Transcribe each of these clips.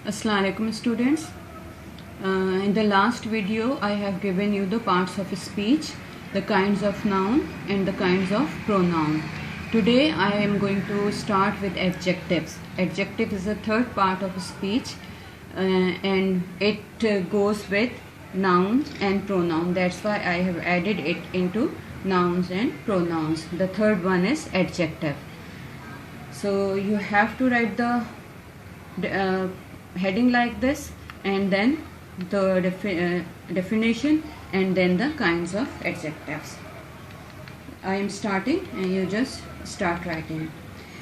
Assalamualaikum students. In the last video I have given you the parts of speech, the kinds of noun and the kinds of pronoun. Today I am going to start with adjectives. Adjective is the third part of speech and it goes with noun and pronoun. That's why I have added it into nouns and pronouns. The third one is adjective. So you have to write the heading like this, and then the definition, and then the kinds of adjectives. I am starting and you just start writing.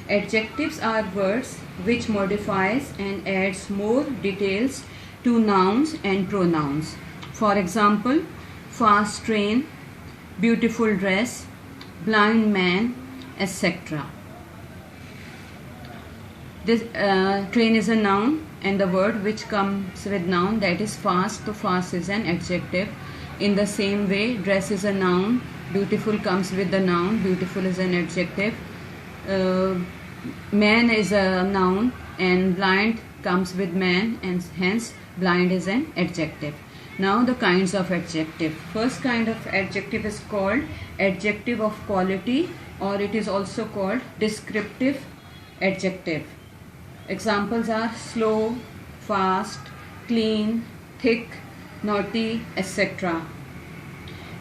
Adjectives are words which modifies and adds more details to nouns and pronouns. For example, fast train, beautiful dress, blind man, etc. This train is a noun, and the word which comes with noun, that is fast, so fast is an adjective. In the same way, dress is a noun, beautiful comes with the noun, beautiful is an adjective. Man is a noun and blind comes with man, and hence blind is an adjective. Now the kinds of adjective. First kind of adjective is called adjective of quality, or it is also called descriptive adjective. Examples are slow, fast, clean, thick, naughty, etc.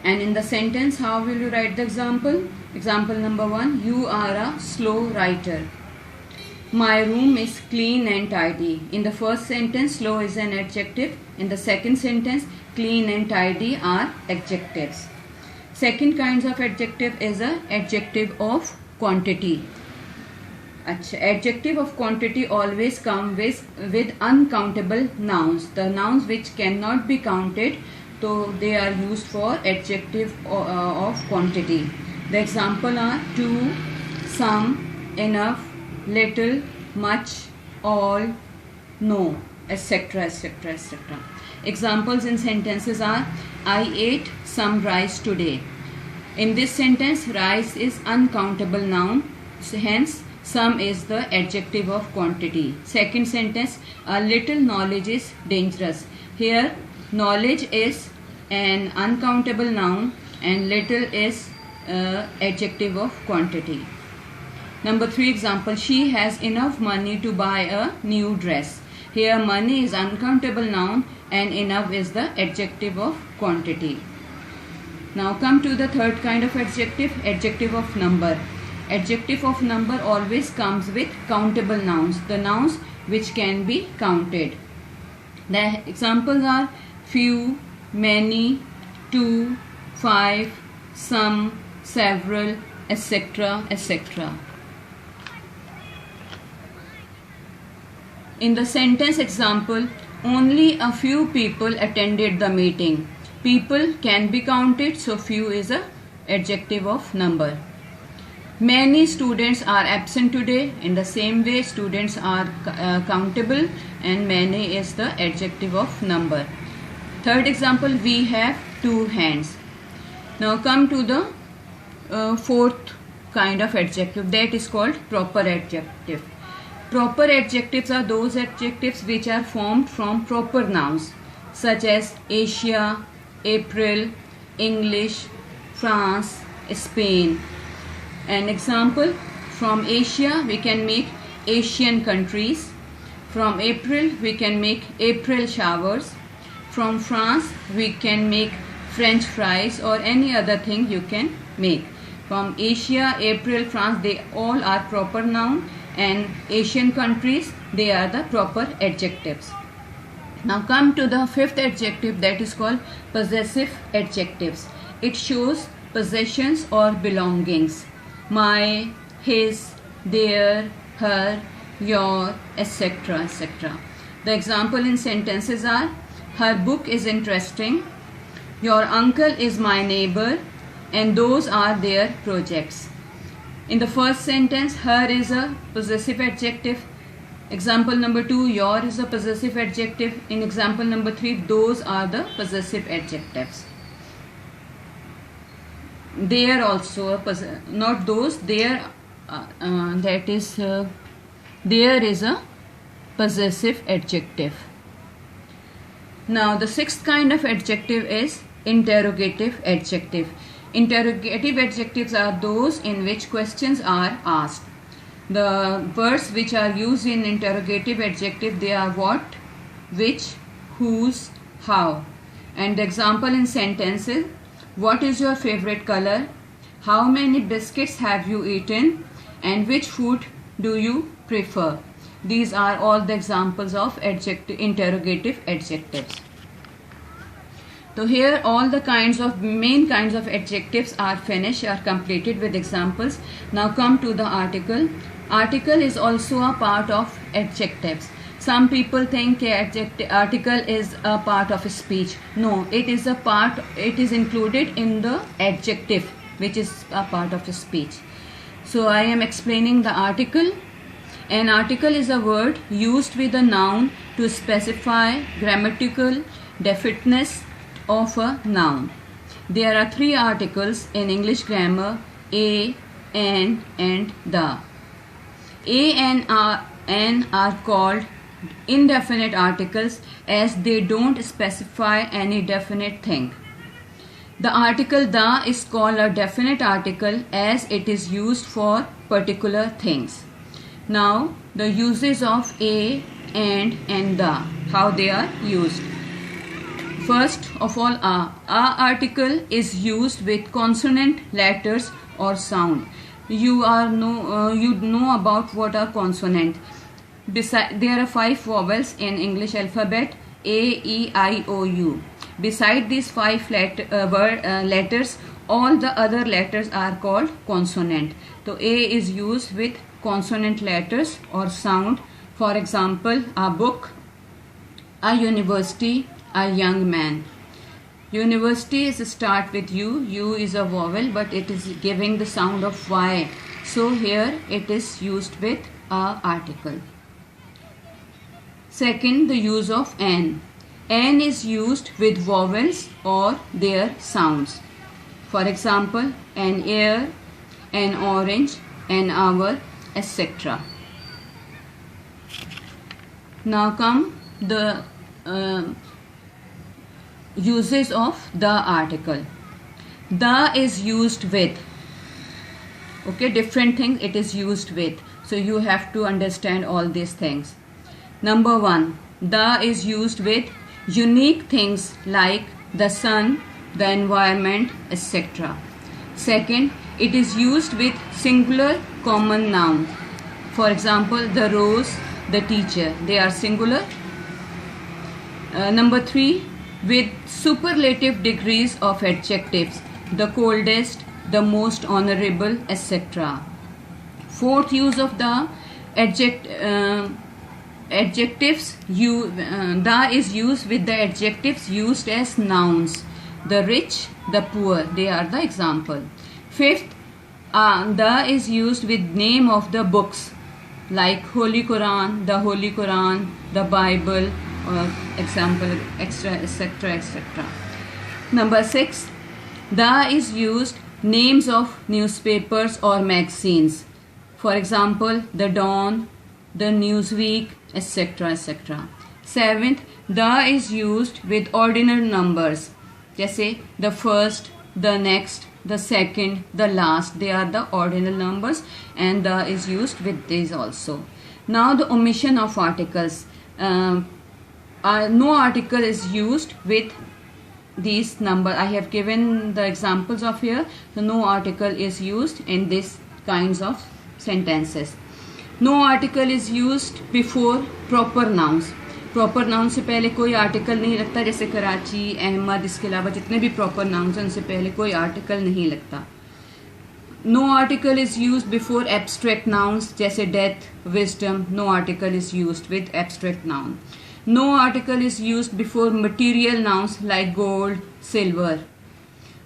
And in the sentence, how will you write the example? Example number 1, you are a slow writer. My room is clean and tidy. In the first sentence, slow is an adjective. In the second sentence, clean and tidy are adjectives. Second kinds of adjective is a adjective of quantity. Adjective of quantity always come with uncountable nouns. The nouns which cannot be counted, so they are used for adjective of quantity. The example are to, some, enough, little, much, all, no, etc. etc. etc. Examples in sentences are I ate some rice today. In this sentence, rice is uncountable noun, hence some is the adjective of quantity. Second sentence, a little knowledge is dangerous. Here knowledge is an uncountable noun and little is adjective of quantity. Number 3 example, she has enough money to buy a new dress. Here money is uncountable noun and enough is the adjective of quantity. Now come to the third kind of adjective, adjective of number. Adjective of number always comes with countable nouns, the nouns which can be counted. The examples are few, many, two, 5, some, several, etc. etc. In the sentence example, only a few people attended the meeting. People can be counted, so few is a adjective of number. Many students are absent today. In the same way, students are countable and many is the adjective of number. Third example, we have 2 hands. Now come to the fourth kind of adjective, that is called proper adjective. Proper adjectives are those adjectives which are formed from proper nouns such as Asia, April, English, France, Spain. An example, from Asia we can make Asian countries. From April we can make April showers. From France we can make French fries or any other thing you can make. From Asia, April, France, they all are proper noun, and Asian countries, they are the proper adjectives. Now come to the fifth adjective, that is called possessive adjectives. It shows possessions or belongings. My, his, their, her, your, etc. etc. The example in sentences are her book is interesting, your uncle is my neighbor, and those are their projects. In the first sentence, her is a possessive adjective. Example number 2, your is a possessive adjective. In example number 3, those are the possessive adjectives. They are also not those, there that is there is a possessive adjective. Now the sixth kind of adjective is interrogative adjective. Interrogative adjectives are those in which questions are asked. The words which are used in interrogative adjective, they are what, which, whose, how. And the example in sentences: what is your favorite color? How many biscuits have you eaten? And which food do you prefer? These are all the examples of interrogative adjectives. So here all the main kinds of adjectives are finished, are completed with examples. Now come to the article. Article is also a part of adjectives. Some people think article is a part of a speech. No, it is included in the adjective, which is a part of a speech. So I am explaining the article. An article is a word used with a noun to specify grammatical definiteness of a noun. There are three articles in English grammar: a, an, and the. A and an are called indefinite articles as they don't specify any definite thing. The article the is called a definite article as it is used for particular things. Now the uses of a, and the, how they are used. First of all, a article is used with consonant, letters or sound. You know about what are consonant. There are 5 vowels in English alphabet: A, E, I, O, U. Beside these 5 letters, all the other letters are called consonant. So A is used with consonant letters or sound. For example, a book, a university, a young man. University is start with U. U is a vowel, but it is giving the sound of Y. So here it is used with a article. Second, the use of an. An is used with vowels or their sounds. For example, an ear, an orange, an hour, etc. Now come the uses of the article. The is used with, different things it is used with. So you have to understand all these things. Number 1, the is used with unique things like the sun, the environment, etc. Second, it is used with singular common noun. For example, the rose, the teacher, they are singular. Number 3, with superlative degrees of adjectives: the coldest, the most honorable, etc. Fourth use of the adjectives, the is used with the adjectives used as nouns: the rich, the poor, they are the example. Fifth, the is used with name of the books like Holy Quran, the Bible, example, etc. Number 6, the is used names of newspapers or magazines. For example, the Dawn, the Newsweek, etc. Seventh, the is used with ordinal numbers, जैसे the first, the next, the second, the last, they are the ordinal numbers, and the is used with these also. Now the omission of articles. No article is used with these number. I have given the examples of here. So no article is used in these kinds of sentences. No article is used before proper nouns. Proper noun से पहले कोई article नहीं लगता, जैसे कराची, अहमद, इसके अलावा जितने भी प्रॉपर नाउन्स हैं उनसे पहले कोई आर्टिकल नहीं लगता. No article is used before abstract nouns, जैसे death, wisdom, no article is used with abstract noun. No article is used before material nouns like gold, silver.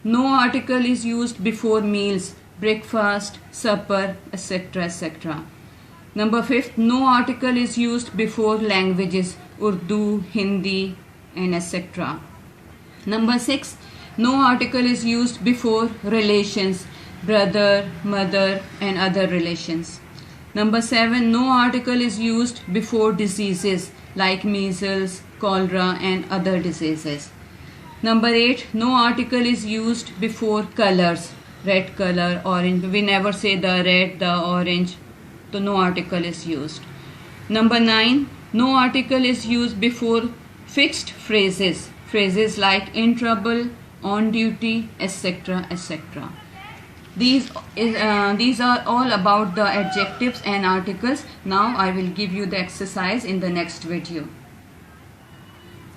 No article is used before meals, breakfast, supper, etc. Number 5, no article is used before languages, Urdu, Hindi, and etc. Number 6, no article is used before relations, brother, mother, and other relations. Number 7, no article is used before diseases like measles, cholera and other diseases. Number 8, no article is used before colors, red color, orange. We never say the red, the orange, so no article is used. Number 9, no article is used before fixed phrases, phrases like in trouble, on duty, etc., etc. These are all about the adjectives and articles. Now I will give you the exercise in the next video.